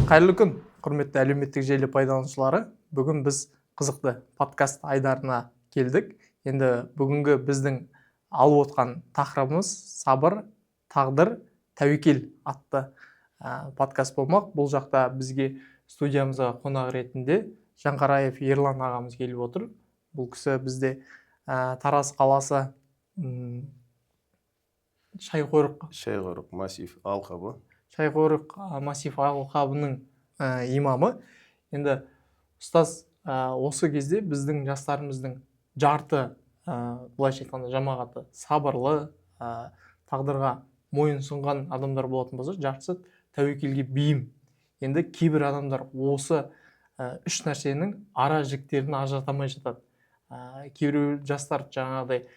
Қайырлы күн, құрметті әлеуметтік желі пайдаланушылары. Бүгін біз қызықты подкаст айдарына келдік. Енді бүгінгі біздің алып отқан тақырыбымыз сабыр, тағдыр, тәуекел атты подкаст болмақ. Бұл жақта бізге студиямызға қонақ ретінде Жаңғараев Ерлан ағамыз келіп отыр. Бұл кісі бізде Тараз қаласы Шайқорық массив алқабы. Шайқорық массив алқабының имамы. Енді ұстаз осы кезде біздің жастарымыздың жарты былайша айтқанда жамағаты сабырлы, тағдырға мойын сұнған адамдар болатын болса, жартысы тәуекелге бейім. Енді кейбір адамдар осы үш нәрсенің ара жіктерін ажырата алмай жатады. Кейбір жастар жаңағыдай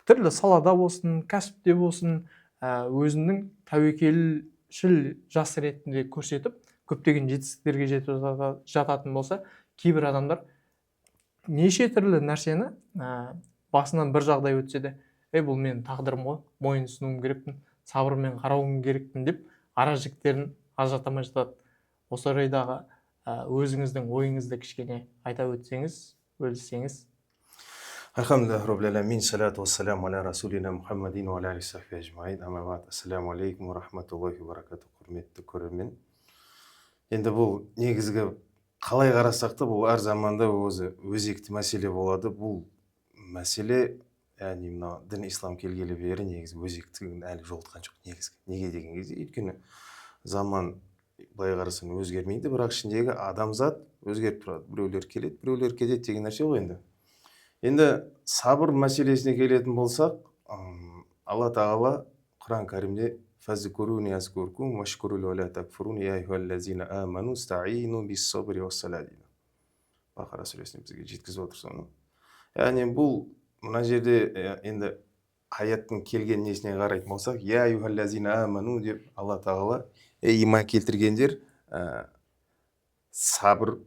түрлі салада болсын, кәсіпте болсын, өзінің тәуекелшіл жас ретінде көрсетіп, көптеген жетістіктерге жетіп жататын болса, кейбір адамдар неше түрлі нәрсені басынан бір жағдай өтсе де, бұл менің тағдырым ғой, мойынсынуым керекпін, сабырмен қарауым керекпін деп ара жіктерін ажырата алмай жатады. Осы орайдағы өзіңіздің ойыңызды кішкене айта өтсеңіз, бөліссеңіз. Алхамдулиллах роббил аламин, салату вассаламу аля расулина Мухаммадин ва аля алейхи сахби ажмаин. Амма баъд. Ассаламу алейкум ва рахматуллахи ва баракатух. Құрметті көрермен. Енді бұл негізгі қалай қарасақ та бұл әр заманда өзекті мәселе болады. Бұл мәселе, яғни мына дін ислам келгелі бері негізі өзектігін әлі жолатқан жоқ негізгі. Неге деген кезде, өйткені заман былай қарасаң өзгермейді, бірақ ішіндегі адамзат өзгеріп тұрады. Біреулер келеді, біреулер кетеді деген нәрсе ғой енді. Енді сабыр мәселесіне келетін болсақ, Алла тағала Құран кәрімде фазкуруни азкуркум вашкуру ва ла такфуруни я айюхаллазина аману стаину бис-сабри вас-сала дейді. Бақара сүресіне бізге жеткізіп отыр соны. Яғни бұл мына жерде енді аяттың келген несіне қарайтын болсақ, я айюхаллазина аману деп Алла тағала иман келтіргендер сабыр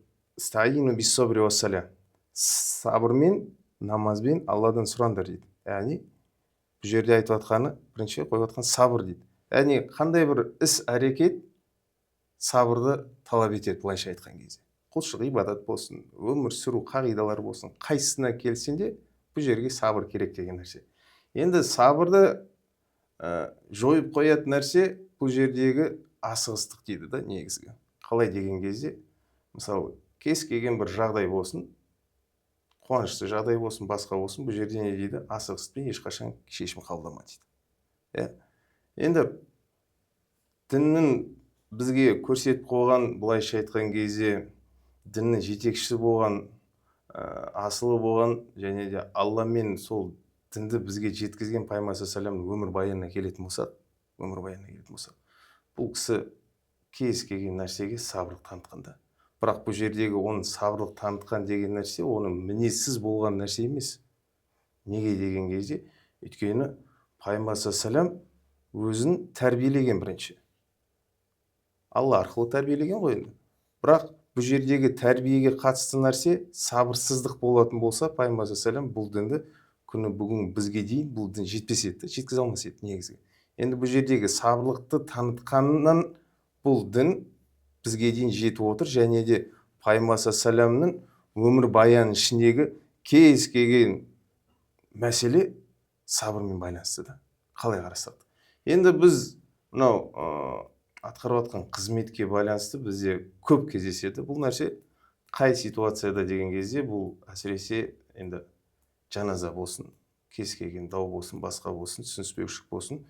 стаину бис-сабри вас-сала, сабырмен, намазбен Алладан сұраңдар дейді. Яғни бұл жерде айтып жатқаны, бірінші қойып жатқан сабыр дейді. Яғни қандай бір іс әрекет сабырды талап етеді былайша айтқан кезде. Құлшылық ибадат болсын, өмір сүру қағидалары болсын, қайсысына келсең де бұл жерге сабыр керек деген нәрсе. Енді сабырды жойып қоятын нәрсе бұл жердегі асығыстық дейді да негізгі. Қалай деген кезде, мысалы, кез келген бір жағдай болсын, қуанышты жағдай болсын, басқа болсын, бұл жерде не дейді? Асығыстықпен ешқашан шешім қабылдама дейді. Енді діннің бізге көрсетіп қойған, былайша айтқан кезде, діннің жетекшісі болған, асылы болған, және де Алламен сол дінді бізге жеткізген пайғамбар саллаллаху өмір баянына келетін болсақ, бұл кісі кез келген нәрсеге сабырлық танытқанда. Бірақ бұл жердегі оның сабырлық танытқан деген нәрсе, оның мінезсіз болған нәрсе емес. Неге деген кезде, өйткені пайғамбар саллаллаху өзін тәрбиелеген бірінші. Алла арқылы тәрбиелеген ғой енді. Бірақ бұл жердегі тәрбиеге қатысты нәрсе сабырсыздық болатын болса, пайғамбар саллаллаху бұл дінді күні бүгін бізге дейін бұл дін жетпес еді, жеткізе алмас еді негізгі. Енді бұл жердегі сабырлықты танытқаннан бұл дін бізге дейін жетіп отыр, және де пайғамбар саллаллахуның өмір баянының ішіндегі кез келген мәселе сабырмен байланысты да. Қалай қарасақ. Енді біз мынау атқарып жатқан қызметке байланысты бізде көп кездеседі. Бұл нәрсе қай ситуацияда деген кезде, бұл әсіресе енді жаназа болсын, кез келген дау болсын, басқа болсын, түсініспеушілік болсын,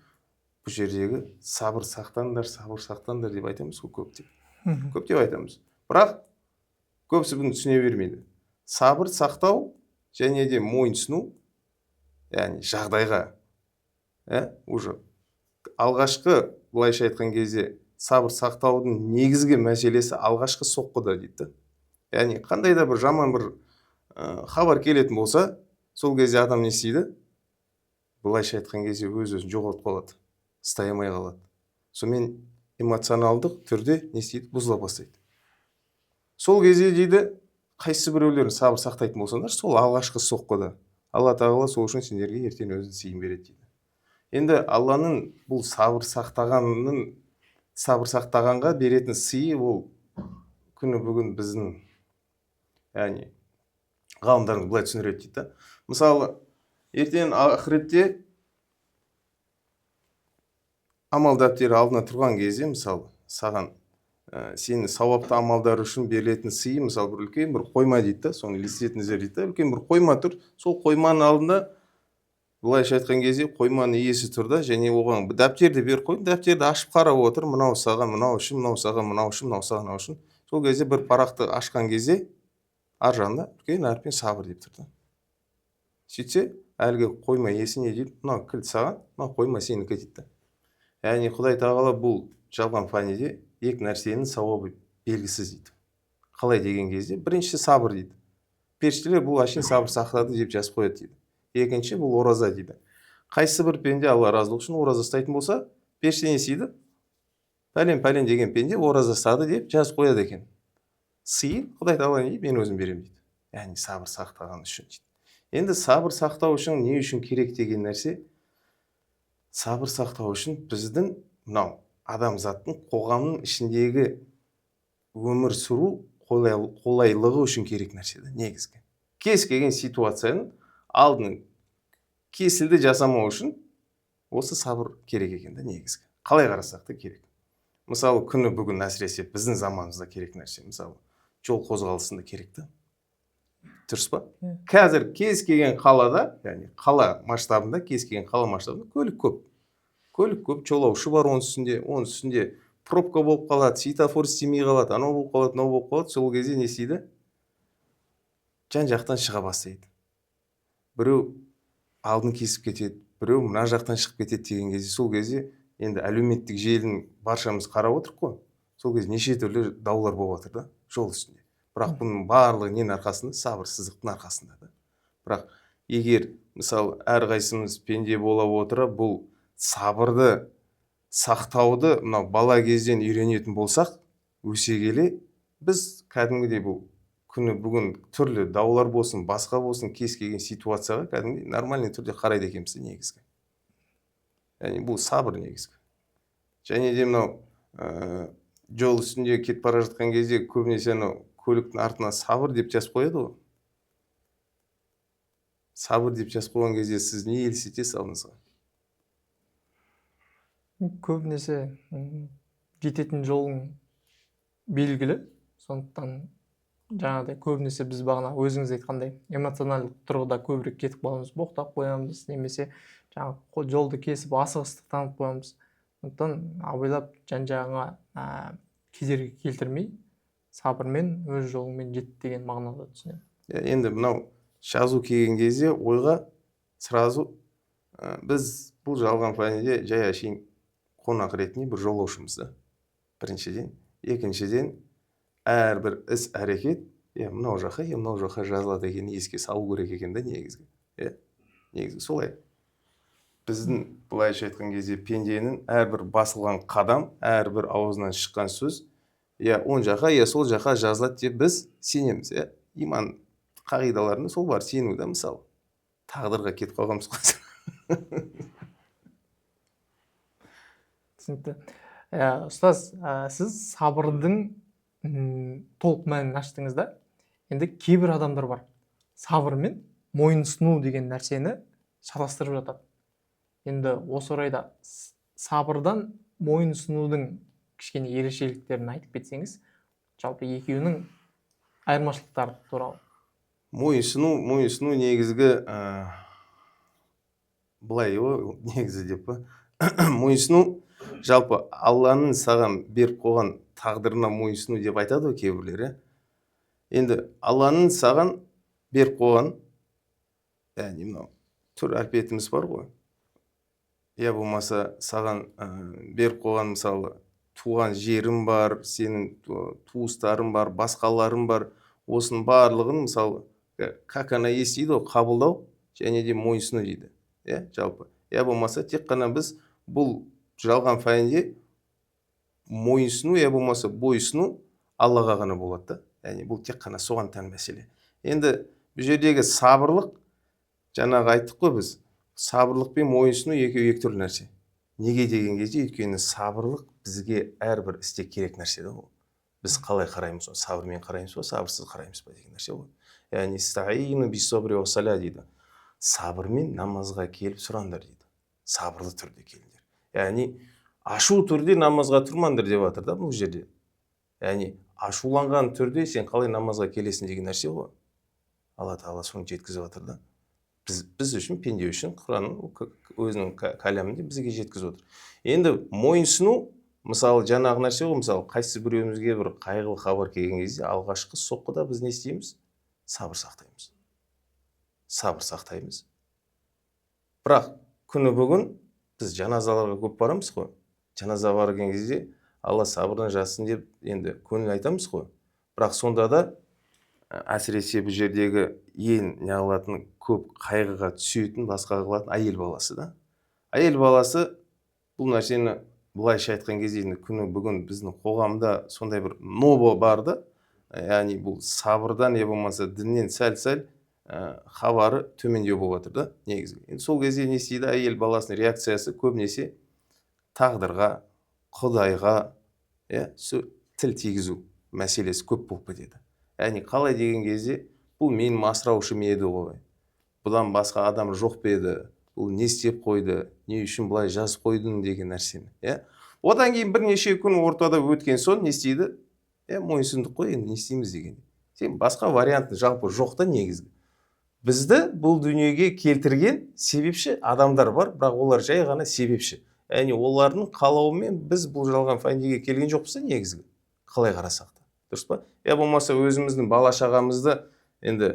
бұл жердегі сабыр сақтаңдар деп айтамыз ғой көп деп. Көп деп айтамыз. Бірақ көбісі бұны түсіне бермейді. Сабыр сақтау және де мойынсыну, яғни жағдайға, уже алғашқы былайша айтқан кезде сабыр сақтаудың негізгі мәселесі алғашқы соққыда дейді. Яғни қандай да бір жаман бір хабар келетін болса, сол кезде адам не істейді? Былайша айтқан кезде өз-өзін жоғалтып қалады, ұстай алмай қалады. Сонымен эмоционалдық түрде не істейді? Бұзыла бастайды. Сол кезде дейді, қайсы біреулерін сабыр сақтайтын болсаңдар, сол алғашқы соққыда Алла тағала сол үшін сендерге ертең өзін сыйын береді дейді. Енді Алланың бұл сабыр сақтағанының сабыр сақтағанға беретін сыйы ол күні бүгін біздің яғни ғалымдарымыз былай түсіндіреді дейді да. Мысалы, ертең ақыретте амал дәптері алдына тұрған кезде, мысалы, саған сені сауапты амалдар үшін берілетін сыйы, мысалы, бір үлкен бір қойма дейді да, соны елестетіңіздер дейді да, үлкен бір қойма тұр, сол қойманың алдында былайша айтқан кезде қойманың иесі тұр да, және оған дәптерді беріп қойып, дәптерді ашып қарап отыр, мынау саған мынау үшін, мынау саған мынау үшін, мынау саған мынау үшін. Сол кезде бір парақты ашқан кезде ар жағында үлкен әріппен сабыр деп тұр да. Сөйтсе, әлгі қойма иесі не дейді? Мынау кілт саған, мынау қойма сенікі дейді да. Яғни Құдай тағала бұл жалған фаниде екі нәрсенің сауабы белгісіз дейді. Қалай деген кезде, біріншісі сабыр дейді. Періштелер бұл әшейін сабыр сақтады деп жазып қояды дейді. Екінші бұл ораза дейді. Қайсы бір пенде Алла разылығы үшін ораза ұстайтын болса, періште не істейді? Пәлен деген пенде ораза ұстады деп жазып қояды екен. Сыйы Құдай тағала не дейді? Мен өзім беремін дейді. Яғни сабыр сақтаған үшін дейді. Енді сабыр сақтау үшін не үшін керек деген нәрсе? Сабыр сақтау үшін біздің мынау адамзаттың қоғамның ішіндегі өмір сүру қолайлығы үшін керек нәрсе да, негізгі. Кез келген ситуацияның алдын кесілді жасамау үшін осы сабыр керек екен да, негізгі. Қалай қарасақ та керек. Мысалы, күні бүгін әсіресе біздің заманымызда керек нәрсе, мысалы, жол қозғалысында керек та. Дұрыс па? Қазір кез келген қалада, яғни қала масштабында, кез келген қала масштабында көлік көп. Көлік көп, жолаушы бар оның үстінде пробка болып қалады, светофор істемей қалады, анау болып қалады, мынау болып қалады. Сол кезде не істейді? Жан жақтан шыға бастайды. Біреу алдын кесіп кетеді, біреу мына жақтан шығып кетеді деген кезде, сол кезде енді әлеуметтік желінің баршамыз қарап отырық қой. Сол кезде неше түрлі даулар болып жатыр да, жол үстінде. Бірақ бұның барлығы ненің арқасында? Сабырсыздықтың арқасында да. Бірақ егер, мысалы, әрқайсымыз пенде бола отыра бұл сабырды сақтауды мынау бала кезден үйренетін болсақ, өсе келе біз кәдімгідей бұл күні бүгін түрлі даулар болсын, басқа болсын, кез келген ситуацияға кәдімгідей нормальный түрде қарайды екенбіз негізгі. Яғни бұл сабыр негізгі. Және де мынау жол үстінде кетіп бара жатқан кезде көбінесе анау көліктің артына сабыр деп жазып қояды ғой. Сабыр деп жазып қойған кезде сіз не елестетесіз алдыңызға? Көбінесе жететін жолың белгілі, сондықтан жаңағыдай көбінесе біз бағана өзіңіз айтқандай эмоционалдық тұрғыда көбірек кетіп қаламыз, боқтап қоямыз, немесе жаңағы жолды кесіп асығыстық танытып қоямыз. Сондықтан абайлап жан-жағыңа кедергі келтірмей, сабырмен өз жолыңмен жет деген мағынада түсінемін. Енді мынау жазу келген кезде ойға сразу біз бұл жалған фаниде жай әшейін қонақ ретінде бір жолаушымыз да. Біріншіден, екіншіден, әрбір іс әрекет мынау жаққа жазылады екенін еске салу керек екен да, негізгі. Негізгі солай. Біздің былайша айтқан кезде пенденің әрбір басылған қадам, әрбір аузынан шыққан сөз оң жаққа, сол жаққа жазылады деп біз сенеміз. Иман қағидаларында сол бар, сену да, мысалы. Тағдырға кетіп қалғанбыз ғой. Түсінікті. Ұстаз, сіз сабырдың толық мәнін аштыңыз да. Енді кейбір адамдар бар. Сабыр мен мойынсыну деген нәрсені шатастырып жатады. Енді осы орайда сабырдан мойынсынудың кішкене ерекшеліктерін айтып кетсеңіз, жалпы екеуінің айырмашылықтары туралы. Мойынсыну негізгі былай негізі деп па. Мойынсыну жалпы Алланың саған беріп қойған тағдырына мойынсыну деп айтады ғой кейбіреулер. Енді Алланың саған беріп қойған, яғни мынау түр әлпетіміз бар ғой. Болмаса саған беріп қойған, мысалы, туған жерің бар, сенің туыстарың бар, басқаларың бар. Осының барлығын, мысалы, как она есть дейді, қабылдау және де мойынсыну дейді. Жалпы. Болмаса тек қана біз бұл жалған фәнде мойынсыну, болмаса бойсыну Аллаға ғана болады да. Яғни бұл тек қана соған тән мәселе. Енді бұл жердегі сабырлық, жаңағы айттық қой біз, сабырлық пен мойынсыну екі түрлі нәрсе. Неге деген кезде, өйткені сабырлық бізге әрбір істе керек нәрсе да ол. Біз қалай қараймыз, сабырмен қараймыз ба, сабырсыз қараймыз ба деген нәрсе ғой. Яғни стаину бис-собри уас-сала дейді. Сабырмен намазға келіп сұраңдар дейді. Сабырлы түрде келіңдер. Яғни ашу түрде намазға тұрмаңдар деп жатыр да бұл жерде. Яғни ашуланған түрде сен қалай намазға келесің деген нәрсе ғой. Алла тағала соны жеткізіп жатыр да. Біз үшін, пенде үшін Құранның өзінің кәләмінде бізге жеткізіп отыр. Енді мойынсыну, мысалы жаңағы нәрсе ғой, мысалы қайсы біреуімізге бір қайғылы хабар келген кезде алғашқы соққыда біз не істейміз? Сабыр сақтаймыз. Сабыр сақтаймыз. Бірақ күні бүгін біз жаназаларға көп барамыз ғой. Жаназа барған кезде Алла сабырдан жазсын деп енді көңіл айтамыз ғой. Бірақ сонда да әсіресе бұл жердегі ең неғылатын, көп қайғыға түсетін, басқа қылатын әйел баласы да. Әйел баласы бұл нәрсені былайша айтқан кезде күні бүгін біздің қоғамда сондай бір нобо бар да. Яғни бұл сабырдан не болмаса діннен сәл-сәл хабары төмендеу болып жатыр да негізгі. Енді сол кезде не істейді? Әйел баласының реакциясы көбінесе тағдырға, Құдайға тіл тигізу мәселесі көп болып кетеді. Яғни қалай деген кезде, бұл менің асыраушым еді ғой. Бұдан басқа адам жоқ па еді? Бұл не істеп қойды? Не үшін бұлай жазып қойдың деген нәрсені. Одан кейін бірнеше күн ортада өткен соң не істейді? Мойынсұндық қой, енді не істейміз деген. Сен басқа вариант жалпы жоқ та негізгі. Бізді бұл дүниеге келтірген себепші адамдар бар, бірақ олар жай ғана себепші. Яғни олардың қалауымен біз бұл жалған фәнидегі келген жоқпыз негізгі. Қалай қарасақ та. Дұрыс па? Болмаса өзіміздің бала шағамызды енді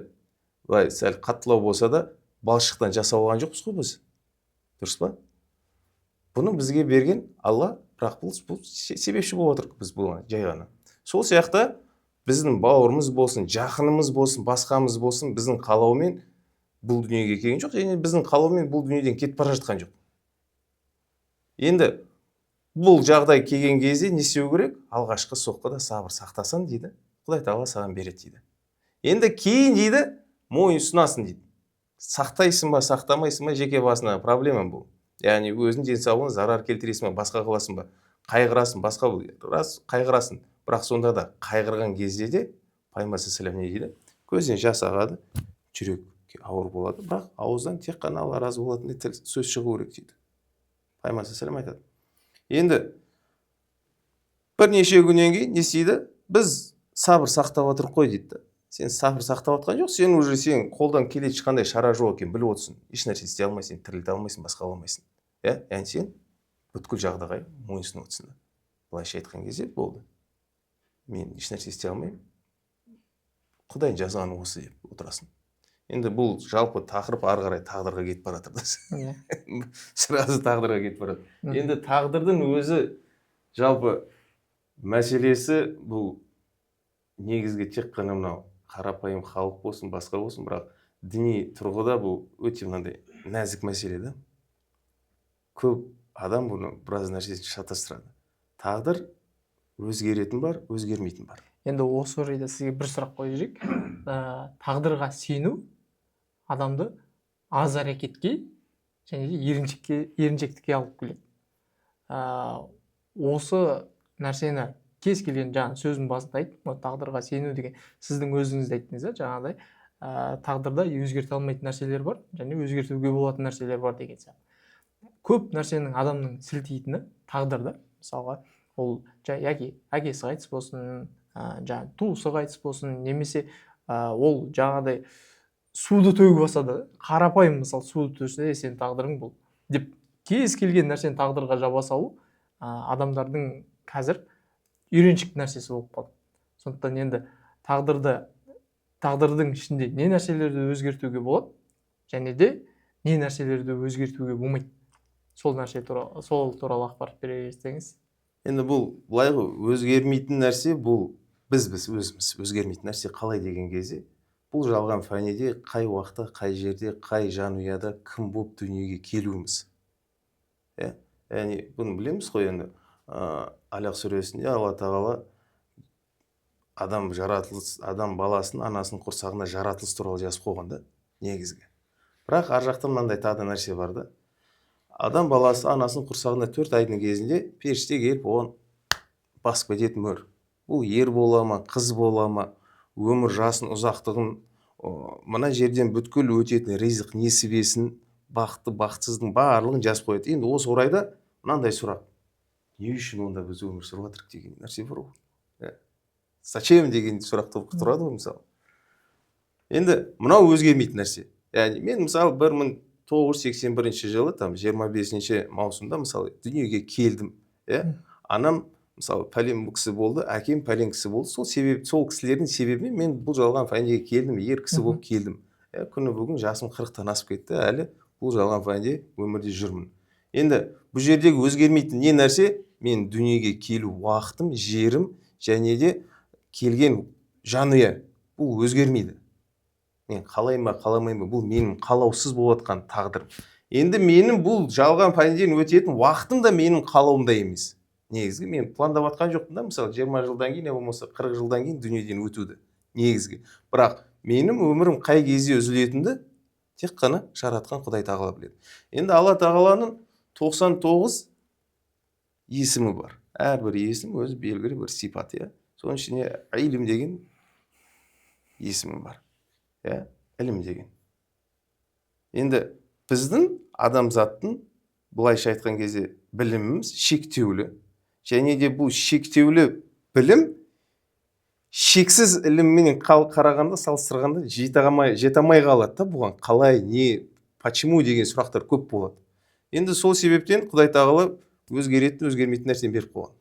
былай сәл қаттылау болса да балшықтан жасап алған жоқпыз ғой біз. Дұрыс па? Бұны бізге берген Алла, бірақ бұл себепші болып отыр біз бұл жай ғана. Сол сияқты біздің бауырымыз болсын, жақынымыз болсын, басқамыз болсын, біздің қалауымен бұл дүниеге келген жоқ, және біздің қалауымен бұл дүниеден кетіп бара жатқан жоқ. Енді бұл жағдай келген кезде не істеу керек? Алғашқы соққыда сабыр сақтасын дейді. Құдай тағала саған береді дейді. Енді кейін дейді, мойынсұнасың дейді. Сақтайсың ба, сақтамайсың ба, жеке басына проблема бұл. Яғни өзің денсаулығына зарар келтіресің ба, басқа қыласың ба, қайғырасың, басқа рас қайғырасың. Бірақ сонда да қайғырған кезде де пайғамбар сәлем не дейді? Көзден жас ағады, жүрек ауыр болады, бірақ ауыздан тек қана Алла разы болатындай сөз шығу керек дейді. Пайғамбар сәлем айтады. Енді бірнеше күннен кейін не істейді? Біз сабыр сақтап отырық қой дейді. Сен сабыр сақтап отқан жоқ, сен уже сен қолдан келеді ешқандай шара жоқ екен, біліп отырсың. Еш нәрсе істей алмайсың, тірілте алмайсың, басқа алмайсың. Яғни сен бүткіл жағдайға мойынсұнып отырсың. Былайша айтқан кезде болды. Мен еш нәрсе істей алмаймын. Құдай жазғаны осы деп отырасың. Енді бұл жалпы тақырып ары қарай тағдырға кетіп бара жатыр да. Сразу тағдырға кетіп бара жатыр. Енді тағдырдың өзі жалпы мәселесі бұл негізгі тек қана мынау қарапайым халық болсын, басқа болсын, бірақ діни тұрғыда бұл өте мынандай нәзік мәселе да. Көп адам бұны біраз нәрсесін шатастырады. Тағдыр өзгеретін бар, өзгермейтін бар. Енді осы орайда сізге бір сұрақ қойып жіберейік. Тағдырға сену адамды аз әрекетке және де еріншектікке алып келеді. Осы нәрсені кез келген жаңа сөздің басында айттым, тағдырға сену деген сіздің өзіңізді айттыңыз, жаңағыдай тағдырда өзгерте алмайтын нәрселер бар және өзгертуге болатын нәрселер бар деген сияқты. Көп нәрсенің адамның сілтейтіні тағдырда, мысалға ол яки әкесі қайтыс болсын, жаңа туысы қайтыс болсын, немесе ол жаңағыдай суды төгіп алса да, қарапайым мысалы суды төсе сен тағдырың бұл деп кез келген нәрсені тағдырға жаба салу адамдардың қазір үйреншікті нәрсесі болып қалды. Сондықтан енді тағдырдың ішінде не нәрселерді өзгертуге болады және де не нәрселерді өзгертуге болмайды. Сол туралы ақпарат бере берсеңіз. Енді бұл былай ғой, өзгермейтін нәрсе бұл біз өзіміз өзгермейтін нәрсе қалай деген кезде, бұл жалған фәниде қай уақытта, қай жерде, қай жанұяда кім болып дүниеге келуіміз. Яғни бұны білеміз ғой енді. Алақ сүресінде Алла тағала адам баласын анасының құрсағында жаратылыс туралы жазып қойған да негізгі. Бірақ ар жақта мынандай тағы нәрсе бар да. адам баласы анасының құрсағында 4 айдың кезінде періште келіп оған басып кететін мөр. Бұл ер бола ма, қыз бола ма, өмір жасын ұзақтығын, мына жерден бүткіл өтетін ризық несібесін, бақытты бақытсыздың барлығын жазып қояды. Енді осы орайда мынандай сұрақ: не үшін онда біз өмір сүріп жатырмық деген нәрсе бар ғой. Зачем деген сұрақ тұрады ғой мысалы. Енді мынау өзгермейтін нәрсе. Яғни мен мысалы 1981 жылы 25 маусымда мысалы дүниеге келдім. Анам мысалы пәлен кісі болды, әкем пәлен кісі болды. Сол кісілердің себебімен мен бұл жалған фәнге келдім, ер кісі болып келдім. Күні бүгін жасым 40-тан асып кетті, әлі бұл жалған фәнде өмірде жүрмін. Енді бұл жердегі өзгермейтін не нәрсе? Мен дүниеге келу уақытым, жерім және де келген жанұя, бұл өзгермейді. Мен қалайым ба, қаламайым ба, бұл менің қалаусыз болатқан тағдырым. Енді менің бұл жалған фәнден өтетін уақытым да менің қалауымда емес. Негізгі мен пландап атқан жоқпын да, мысалы 20 жылдан кейін, болмаса 40 жылдан кейін дүниеден өтуді. Негізгі. Бірақ менің өмірім қай кезде үзілетінді тек қана жаратқан Құдай тағала біледі. Енді Алла тағаланың 99 есімі бар. Әрбір есім өзі белгілі бір сипат, Соның ішіне илім деген есімі бар. Ілім деген. Енді біздің адамзаттың бұлайша айтқан кезде біліміміз шектеулі. Және де бұл шектеулі білім шексіз іліммен қарағанда, салыстырғанда жете алмай қалады да. Бұған қалай, не, почему деген сұрақтар көп болады. Енді сол себептен Құдай тағала өзгеретін, өзгермейтін нәрсені беріп қойған.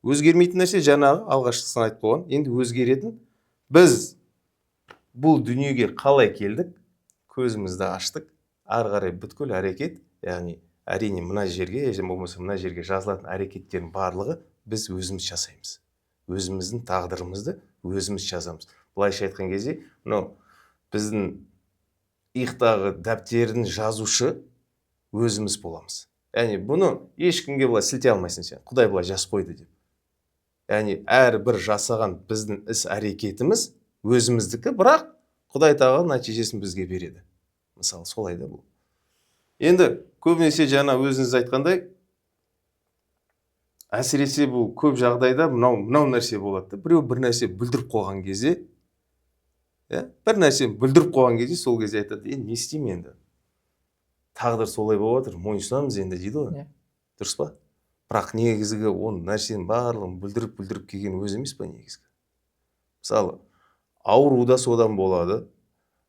Өзгермейтін нәрсе жаңағы алғашқысын айтып қойған. Енді өзгеретін біз бұл дүниеге қалай келдік, көзімізді аштық, ары қарай бүткіл әрекет, яғни әрине мына жерге, болмаса мына жерге жазылатын әрекеттердің барлығы біз өзіміз жасаймыз. Өзіміздің тағдырымызды өзіміз жазамыз. Бұлайша айтқан кезде, мынау біздің иықтағы дәптердің жазушы өзіміз боламыз. Яғни бұны ешкімге былай сілтей алмайсың сен. Құдай былай жазып қойды деп. Яғни әрбір жасаған біздің іс әрекетіміз өзіміздікі, бірақ Құдай тағала нәтижесін бізге береді. Мысалы солай да бұл. Енді көбінесе жаңа өзіңіз айтқандай, әсіресе бұл көп жағдайда мынау нәрсе болады. Біреу бір нәрсе бүлдіріп қойған кезде, сол кезде айтады: не істеймін енді? Тағдыр солай болып жатыр, мойынсұнамыз енді дейді ғой. Дұрыс па? Бірақ негізгі оның нәрсенің барлығын бүлдіріп келген өзі емес па негізгі? Мысалы, ауру да содан болады,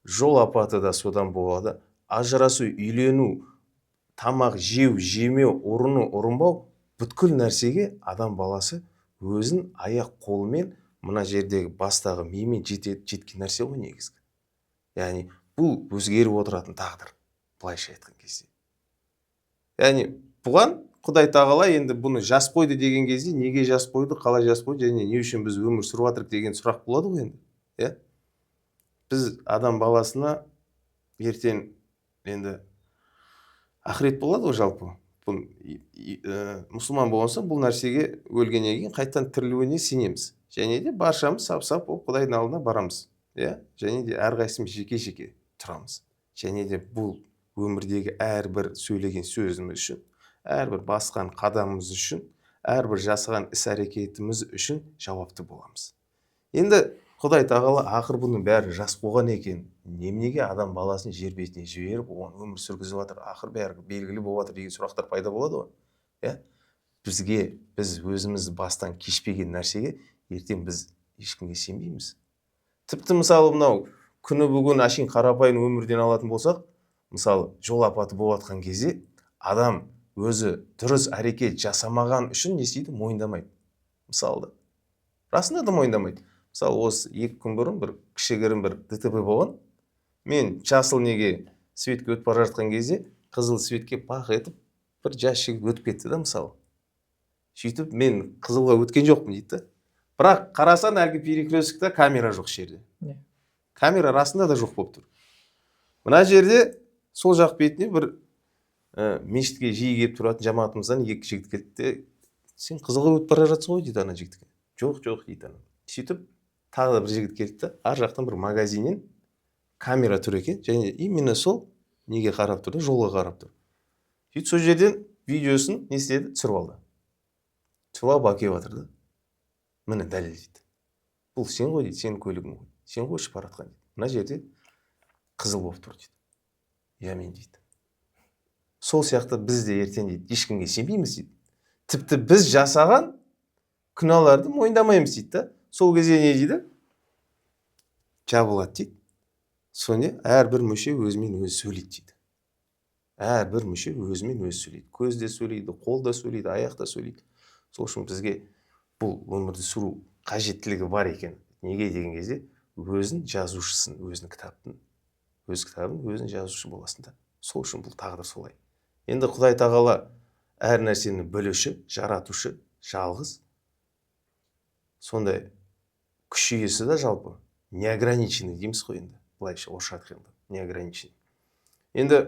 жол апаты да содан болады, ажырасу, үйлену, тамақ жеу, жемеу, ұрыну, ұрынбау, бүткіл нәрсеге адам баласы өзін аяқ қолымен мына жердегі бастағы миымен жеткен нәрсе ғой негізгі. Яғни бұл өзгеріп отыратын тағдыр, былайша айтқан кезде. Яғни бұған Құдай тағала енді бұны жазып қойды деген кезде, неге жазып қойды, қалай жазып қойды, және не үшін біз өмір сүріп жатырмық деген сұрақ болады ғой енді. Біз адам баласына ертең енді ақырет болады ғой жалпы. Мұсылман болғанса бұл нәрсеге өлгеннен кейін қайтадан тірілуіне сенеміз. Және де баршамыз сап-сап Құдайдың алдына барамыз. Және де әрқайсымыз жеке-жеке тұрамыз. Және де бұл өмірдегі әрбір сөйлеген сөзіміз үшін, әрбір басқан қадамымыз үшін, әрбір жасаған іс-әрекетіміз үшін жауапты боламыз. Енді Құдай тағала ақыр бұның бәрін жазып қойған екен. Неменеге адам баласын жер бетіне жіберіп, оған өмір сүргізіп жатыр, ақыр бәрі белгілі болып жатыр деген сұрақтар пайда болады ғой. Біз өзіміз бастан кешпеген нәрсеге ертең біз ешкімге сенбейміз. Тіпті мысалы мынау күні бүгін әшейін қарапайым өмірден алатын болсақ, мысалы жол апаты болып жатқан кезде адам өзі дұрыс әрекет жасамаған үшін не істейді? Мойындамайды. Мысалы, расында да мойындамайды. Мысалы, осы 2 күн бұрын бір кішігірім бір ДТП болған. Мен жасыл неге светке өтіп бара жатқан кезде, қызыл светке бақ етіп, бір жас жігіт өтіп кетті да, мысалы. Сөйтіп, мен қызылға өткен жоқпын дейді. Бірақ қарасан әлгі перекресткте камера жоқ жерде. Камера расында да жоқ болып тұр. Мына жерде сол жақ бетіне бір мешітке жиі келіп тұратын жамағатымыздан 2 жігіт келді. Сен қызылға өтіп бара жатсың ғой дейді ана жігітке. Жоқ дейді ана. Сөйтіп тағы да бір жігіт келді, ар жақтан бір магазиннен камера тұр екен, және именно сол неге қарап тұр, жолға қарап тұр. сөйтіп сол жерден видеосын не істеді, түсіріп алды. түсіріп алып әкеліп жатыр да, міне дәлел дейді, бұл сен ғой дейді, сенің көлігің ғой, сен ғой ішіп бара жатқан дейді, мына жерде қызыл болып тұр дейді. Иә мен дейді. Сол сияқты біз де ертең дейді ешкімге сенбейміз дейді. Тіпті біз жасаған күнәларды мойындамаймыз дейді да. Сол кезде не дейді? Жабылады дейді. Соне әрбір мүше өзімен өзі сөйлейді дейді. Әрбір мүше өзімен өзі сөйлейді. Көз де сөйлейді, қол да сөйлейді, аяқ та сөйлейді. Сол үшін бізге бұл өмірді сүру қажеттілігі бар екен. Неге деген кезде өзін жазушысын, өзінің кітабын, өзін жазушы боласың да. Сол үшін бұл тағдыр солай. Енді Құдай тағала әр нәрсені білуші, жаратушы, жалғыз. Сондай күш иесі да жалпы неограниченный дейміз ғой енді. Былайша орысша айтқанда неограниченный. Енді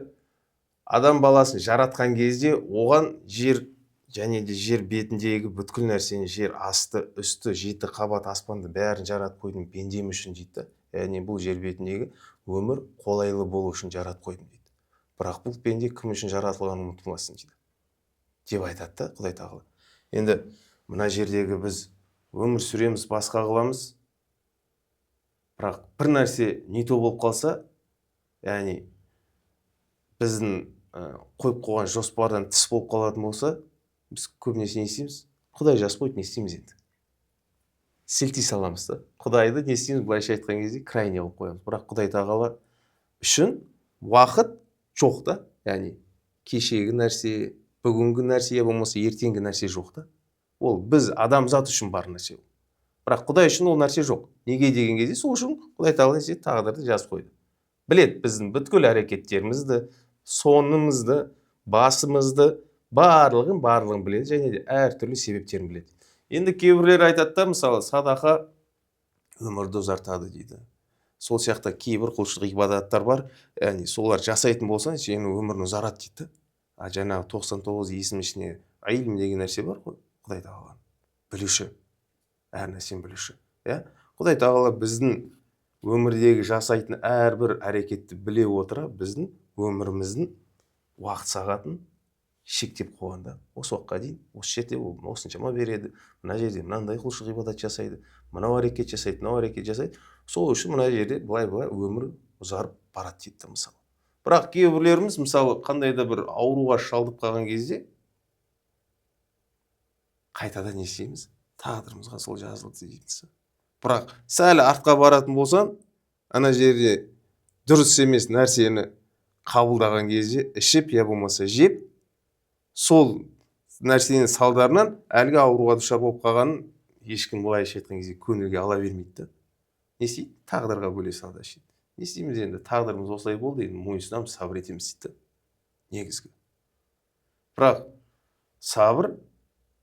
адам баласын жаратқан кезде оған жер және де жер бетіндегі бүткіл нәрсені, жер асты, үсті, 7 қабат аспанды бәрін жаратып қойдым пендем үшін дейді. Яғни бұл жер бетіндегі өмір қолайлы болу үшін жаратып қойдым дейді. Бірақ бұл пенде кім үшін жаратылғанын ұмытпасын дейді. Деп айтады да Құдай тағала. Енді мына жердегі біз өмір сүреміз, басқа қыламыз. Бірақ бір нәрсе не то болып қалса, яғни біздің қойып қойған жоспардан тыс болып қалатын болса, біз көбінесе не істейміз? Құдай жазып қойды, не істейміз енді? Сілтей саламыз да. Құдайды не істейміз? Былайша айтқан кезде крайне қылып қоямыз. Бірақ Құдай тағала үшін уақыт жоқ та. Яғни кешегі нәрсе, бүгінгі нәрсе, болмаса ертеңгі нәрсе жоқ та. Ол біз адамзат үшін бар нәрсе. Бірақ Құдай үшін ол нәрсе жоқ. Неге деген кезде сол үшін Құдай тағала тағдырды жазып қойды. Біледі біздің бүткіл әрекеттерімізді, сонымызды, басымызды, барлығын біледі, және де әртүрлі себептерін біледі. Енді кейбіреулер айтады да, мысалы, садақа өмірді ұзартады дейді. Сол сияқты кейбір құлшылық ғибадаттар бар, яғни солар жасайтын болсаң, сенің өмірін ұзарады дейді. А жаңағы 99 есім ішіне илм деген нәрсе бар ғой, Құдай тағала білуші, әр нәрсені білуші. Құдай тағала біздің өмірдегі жасайтын әрбір әрекетті біле отыра, біздің өміріміздің уақыт сағатын шектеп қойғанда, осы уақытқа дейін, осы жерде ол осыншама береді, мына жерде мынандай құлшылық ғибадат жасайды, мынау әрекет жасайды, мынау әрекет жасайды. Сол үшін мына жерде былай өмір ұзарып барады дейді мысалы. Бірақ кейбіреулеріміз мысалы қандай да бір ауруға шалдып қалған кезде қайтадан не істейміз? Тағдырымызға сол жазылды дейміз. Бірақ сәл артқа баратын болсам, ана жерде дұрыс емес нәрсені қабылдаған кезде ішіп, я болмаса жеп, сол нәрсенің салдарынан әлгі ауруға душар болып қалғанын ешкім былайша айтқан кезде көңілге ала бермейді. Не істейді? Тағдырға бөле салды. Не істейміз енді? Тағдырымыз осылай болды, енді мойынсұнамыз, сабыр етеміз дейді. Негізгі. Бірақ сабыр,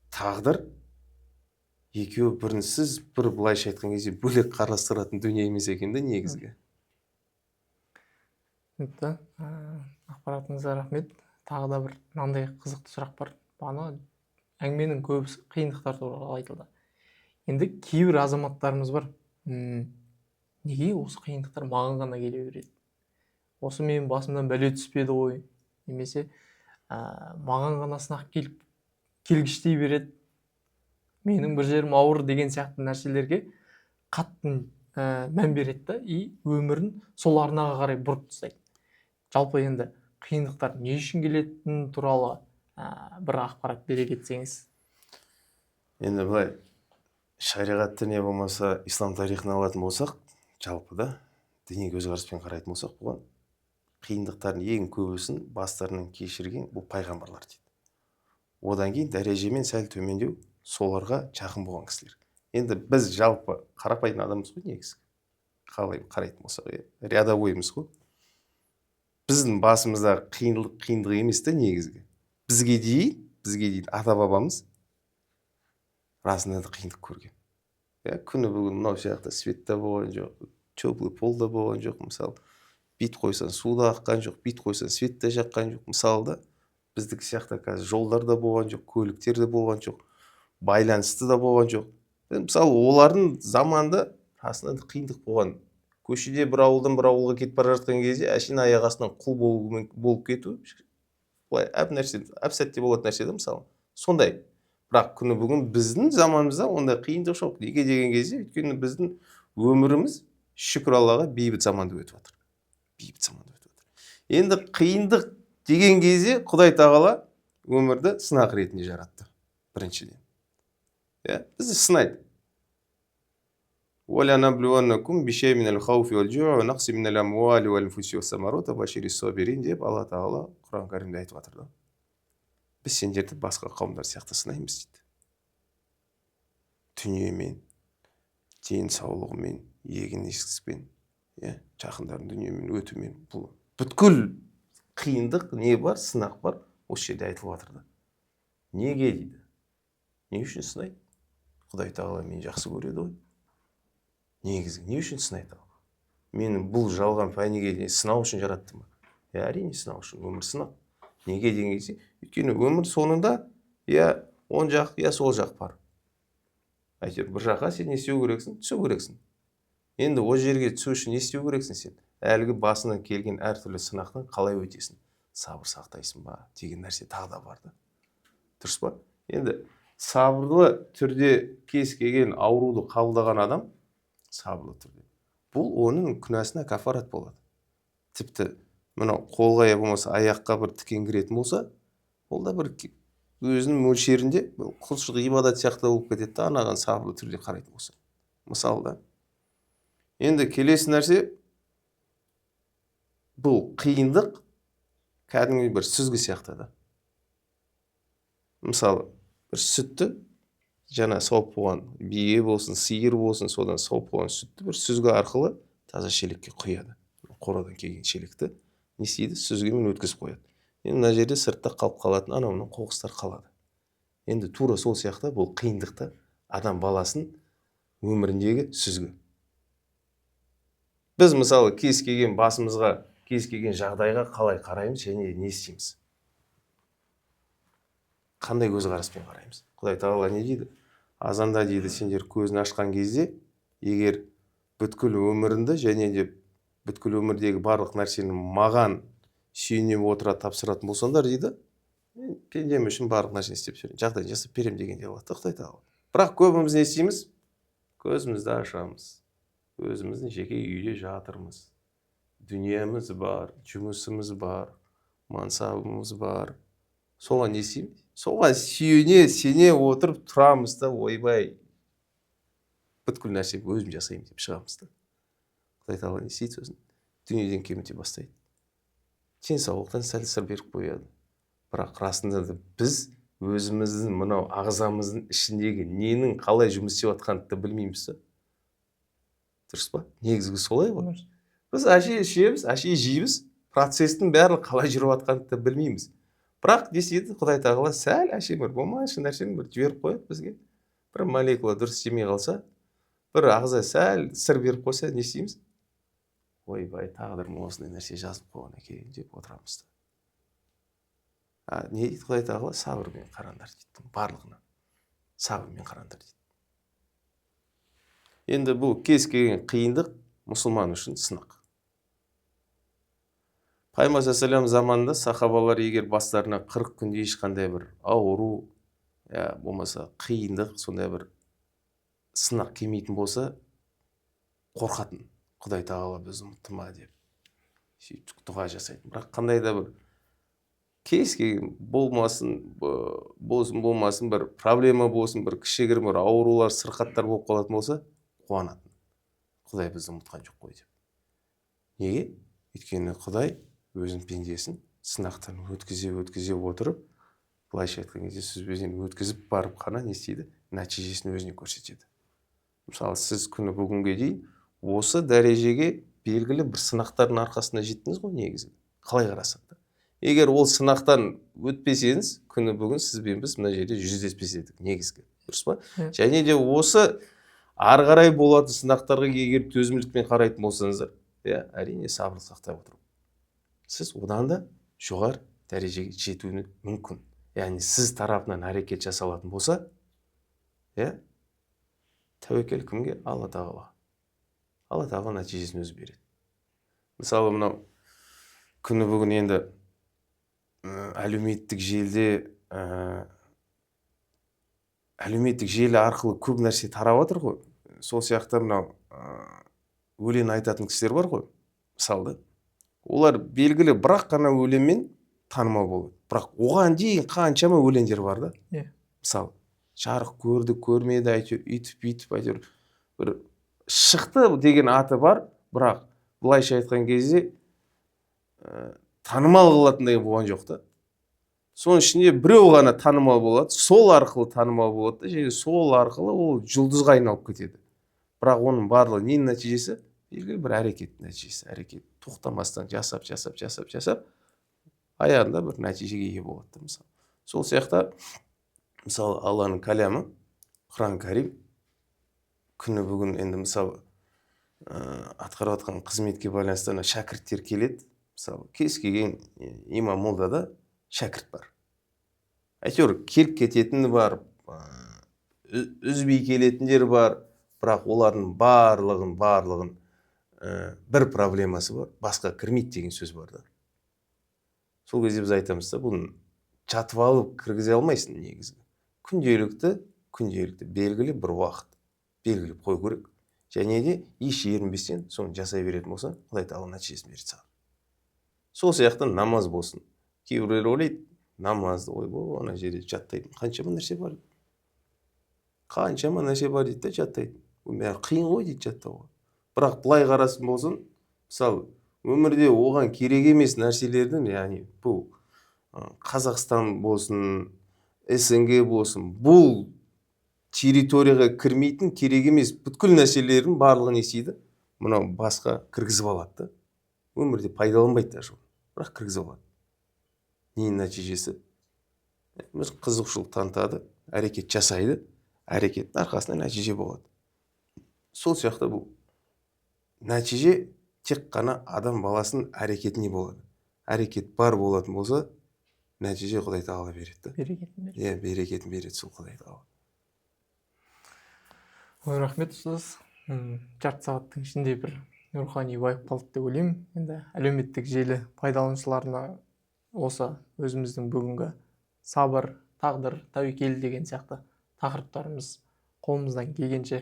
тағдыр екеуі бірінсіз, бір былайша айтқан кезде бөлек қарастыратын дүние емес екен де негізгі. Ақпаратыңызға рахмет. Тағы да бір мынандай қызықты сұрақ бар. Бағана әңгіменің көбісі қиындықтар туралы айтылды. Енді кейбір азаматтарымыз бар. Неге осы қиындықтар маған ғана келе береді? Осы менің басымнан бәле түспеді ғой. Немесе маған ғана сынақ келгіштей береді. Менің бір жерім ауыр деген сияқты нәрселерге қатты мән береді да, и өмірін сол арнаға қарай бұрып тастайды. Жалпы енді қиындықтар не үшін келетіні туралы бір ақпарат бере кетсеңіз. Енді былай шариғатты не болмаса ислам тарихын алатын болсақ, жалпы да діни көзқараспен қарайтын болсақ, бұған қиындықтардың ең көбісін бастарынан кешірген бұл пайғамбарлар дейді. Одан кейін дәрежемен сәл төмендеу соларға жақын болған кісілер. Енді біз жалпы қарапайым адамбыз ғой негізі. Қалай қарайтын болсақ, рядовоймыз ғой. Біздің басымызда қиындық емес те негізгі. Бізге дейін ата бабамыз расында да қиындық көрген. Күні бүгін мынау сияқты свет та болған жоқ, теплый пол да болған жоқ, мысалы. Бит қойсан су да аққан жоқ, бит қойсан свет та жаққан жоқ. Мысалы да біздікі сияқты қазір жолдар да болған жоқ, көліктер де болған жоқ, байланысты да болған жоқ. Мысалы олардың заманында расында да қиындық болған. Көшеде бір ауылдан бір ауылға кетіп бара жатқан кезде әшейін аяқ астынан құл болып кету былай әп сәтте болатын нәрсе да мысалы. Сондай. Бірақ күні бүгін біздің заманымызда ондай қиындық жоқ. Неге деген кезде, өйткені біздің өміріміз шүкір Аллаға бейбіт заманда өтіп жатыр. Бейбіт заманда өтіп жатыр. Енді қиындық деген кезде Құдай тағала өмірді сынақ ретінде жаратты. Біріншіден. Бізді сынайды. وَلَنَبْلُوَنَّكُمْ بِشَيْءٍ مِنَ الْخَوْفِ وَالْجُوعِ وَنَقْصٍ مِنَ الْأَمْوَالِ وَالْأَنْفُسِ وَالثَّمَرَاتِ وَبَشِّرِ الصَّابِرِينَ деп Алла тағала Құран кәрімде айтып жатыр да. Біз сендерді басқа қауымдар сияқты сынаймыз дейді. Дүниемен, денсаулығымен, егін егіспен, жақындардың дүниемен өтумен, бұл бүткіл қиындық не бар, сынақ бар, осы жерде айтылып жатыр да. Неге дейді? Не үшін сынайды? Құдай тағала мені жақсы көреді ғой. Негізі не үшін сынайды? Мені бұл жалған фәниге сынау үшін жаратты ма? Әрине сынау үшін, өмір сынақ. Неге деген кезде, өйткені өмір соңында оң жақ, сол жақ бар. Әйтеуір бір жаққа сен не істеу керексің? Түсу керексің. Енді о жерге түсу үшін не істеу керексің сен? Әлгі басынан келген әртүрлі сынақтан қалай өтесің? Сабыр сақтайсың ба? Деген нәрсе тағы да бар да. Дұрыс па? Енді сабырлы түрде кез келген ауруды қабылдаған адам сабырлы түрде. Бұл оның күнәсіне кафарат болады. Тіпті мынау қолға я болмаса аяққа бір тікен кіретін болса, ол да бір өзінің мөлшерінде құлшылық ғибадат сияқты болып кетеді да, анаған сабырлы түрде қарайтын болса. Мысалы да. Енді келесі нәрсе, бұл қиындық кәдімгі бір сүзгі сияқты да. Мысалы, бір сүтті жаңа сауып болған бие болсын, сиыр болсын, содан сауып болған сүтті бір сүзгі арқылы таза шелекке құяды. Қорадан келген шелекті не істейді? Сүзгімен өткізіп қояды. Енді мына жерде сыртта қалып қалатын анау қоқыстар қалады. Енді тура сол сияқты бұл қиындықта адам баласын өміріндегі сүзгі. Біз мысалы кез келген басымызға, кез келген жағдайға қалай қараймыз және не істейміз? Қандай көзқараспен қараймыз? Құдай тағала не дейді? Азанда дейді, сендер көзін ашқан кезде, егер бүткіл өміріңді және де бүткіл өмірдегі барлық нәрсені маған сүйене отыра тапсыратын болсаңдар дейді, пендем үшін барлық нәрсені істеп беремін, жағдай жасап беремін дегенде болады Құдай тағала. Бірақ көбіміз не істейміз? Көзімізді ашамыз. Өзіміздің жеке үйде жатырмыз. Дүниеміз бар, жұмысымыз бар, мансабымыз бар. Соған не істейміз? Соған сене отырып тұрамыз да, ойбай, бүткіл нәрсе өзім жасаймын деп шығамыз да. Құдай тағала не істейді сосын? Дүниеден кеміте бастайды. Денсаулықтан сәл сыр беріп қояды. Бірақ расында да біз өзіміздің мынау ағзамыздың ішіндегі ненің қалай жұмыс істеп жатқанын білмейміз да. Дұрыс па? Негізгі солай ғой. Біз әше ішеміз, әше жейміз, процестің бәрі қалай жүріп жатқанын білмейміз. Бірақ деседі Құдай тағала сәл әшең бір болмашы нәрсені бір жіберіп қояды бізге. Бір молекула дұрыс істемей қалса, бір ағза сәл сыр беріп қойса, не істейміз? Ойбай, тағдырым осындай нәрсе жазып қойған екен деп отырамыз да. Не дейді Құдай тағала? Сабырмен қараңдар дейді. Барлығына сабырмен қараңдар дейді. Енді бұл кез келген қиындық мұсылман үшін сынақ. Пайғамбар саллаллаху алейхи заманында сахабалар егер бастарына 40 күнде ешқандай бір ауру, болмаса қиындық, сондай бір сынақ келмейтін болса, қорқатын. Құдай тағала бізді ұмытты ма деп. Сөйтіп дұға жасайтын. Бірақ қандай да бір кез келген болмасын бір проблема болсын, бір кішігірім бір аурулар, сырқаттар болып қалатын болса, қуанатын. Құдай бізді ұмытқан жоқ қой деп. Неге? Өйткені Құдай өзінің пендесін сынақтан өткізе отырып, былайша айтқан кезде сүзбеден өткізіп барып қана не істейді? Нәтижесін өзіне көрсетеді. Мысалы, сіз күні бүгінге дейін осы дәрежеге белгілі бір сынақтардың арқасында жеттіңіз ғой негізі. Қалай қарасақ та. Егер ол сынақтан өтпесеңіз, күні бүгін сізбен біз мына жерде жүздеспес едік негізгі. Дұрыс па? Және де осы ары қарай болатын сынақтарға егер төзімділікпен қарайтын болсаңыздар, әрине сабыр сақтай отыру. Сіз одан да жоғары дәрежеге жетуіңіз мүмкін. Яғни сіз тарапынан әрекет жасалатын болса, тәуекел кімге? Алла тағала. Алла тағала нәтижесін өзі береді. Мысалы, мынау күні бүгін енді әлеуметтік желіде әлеуметтік желі арқылы көп нәрсе тарап жатыр ғой. Сол сияқты мынау өлең айтатын кісілер бар ғой, мысалы. Олар белгілі бірақ қана өлеңмен танымал болады. Бірақ оған дейін қаншама өлеңдер бар да. Мысалы, жарық көрді, көрмеді, әйтеуір үйтіп әйтеуір бір шықты деген аты бар, бірақ былайша айтқан кезде танымал қылатындай болған жоқ та. Соның ішінде біреу ғана танымал болады, сол арқылы танымал болады да, және сол арқылы ол жұлдызға айналып кетеді. Бірақ оның барлығы ненің нәтижесі? Белгілі бір әрекет нәтижесі, әрекет. Тоқтамастан жасап, аяғында бір нәтижеге ие болады, мысалы. Сол сияқты, мысалы, Алланың кәламы, Құран кәрим, күні бүгін енді мысалы атқарып жатқан қызметке байланысты шәкірттер келеді. Мысалы, кез келген имам молдада шәкірт бар. Әйтеуір келіп кететіні бар, үзбей келетіндер бар, бірақ олардың барлығын бір проблемасы бар, басқа кірмейді деген сөз бар да. Сол кезде біз айтамыз да, бұны жатып алып кіргізе алмайсың негізі. Күнделікті белгілі бір уақыт белгілеп қою керек. Және де еш ерінбестен соны жасай беретін болса, Алла тағала нәтижесін береді саған. Сол сияқты намаз болсын. Кейбіреулер ойлайды, намазды ойбой, ана жерде жаттайтын қаншама нәрсе бар дейді да, жаттайтын. Қиын ғой дейді жаттауға. Бірақ былай қарасын болсын, мысалы, өмірде оған керек емес нәрселердің, яғни бұл Қазақстан болсын, СНГ болсын, бұл территорияға кірмейтін керек емес бүткіл нәрселердің барлығын есейді, мынау басқа кіргізіп алады да. Өмірде пайдаланбайды да жоқ, бірақ кіргізіп алады. Ненің нәтижесі? Қызығушылық танытады, әрекет жасайды, әрекеттің арқасында нәтиже болады. Сол сияқты бұл нәтиже тек қана адам баласының әрекетіне болады. Әрекет бар болатын болса, нәтиже Құдай тағала береді. Берекетін береді сол Құдай тағала. Ой, рахмет ұстаз. Жарты сағаттың ішінде бір рухани байып қалды деп ойлаймын. Енді әлеуметтік желі пайдаланушыларына осы өзіміздің бүгінгі сабыр, тағдыр, тәуекел деген сияқты тақырыптарымыз қолымыздан келгенше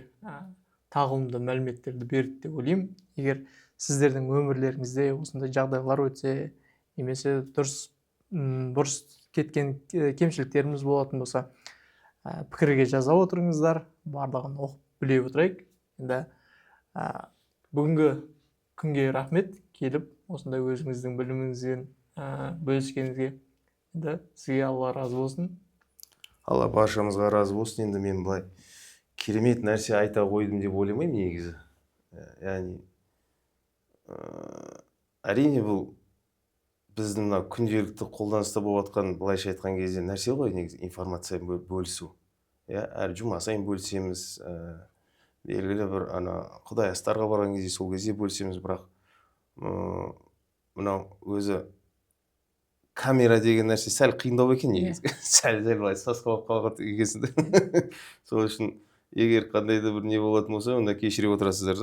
тағылымды мәліметтерді берді деп ойлаймын. Егер сіздердің өмірлеріңізде осындай жағдайлар өтсе, немесе бұрыс кеткен кемшіліктеріміз болатын болса, пікірге жаза отырыңыздар, барлығын оқып біле отырайық. Енді бүгінгі күнге рахмет, келіп осындай өзіңіздің біліміңізбен бөліскеніңізге. Енді сізге Алла разы болсын. Алла баршамызға разы болсын. Енді мен былай керемет нәрсе айта қойдым деп ойламаймын негізі. Яғни әрине бұл біздің күнделікті қолданыста болып жатқан, былайша айтқан кезде нәрсе ғой, негізі информация бөлісу. Әр жұма сайын бөлісеміз, белгілі бір Құдай астарға барған кезде сол кезде бөлісеміз, бірақ мынау өзі камера деген нәрсе сәл қиындау екен негізі. Сәл былай сасқалап қалған екенсің. Сол үшін егер қандай да бір не болатын болса, онда кешіре отырасыздар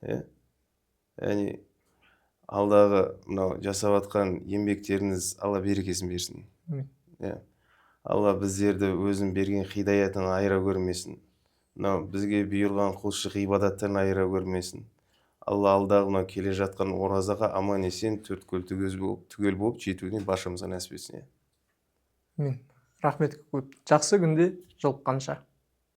да. Яғни алдағы мынау жасап жатқан еңбектеріңіз Алла берекесін берсін. Алла біздерді өзінің берген хидаятын айыра көрмесін. Мынау бізге бұйырған құлшылық ғибадаттан айыра көрмесін. Алла алдағы мынау келе жатқан оразаға аман есен төрткүл түгел болып жетуіне баршамызға нәсіп етсін. Рахмет көп. Жақсы күнде жолыққанша.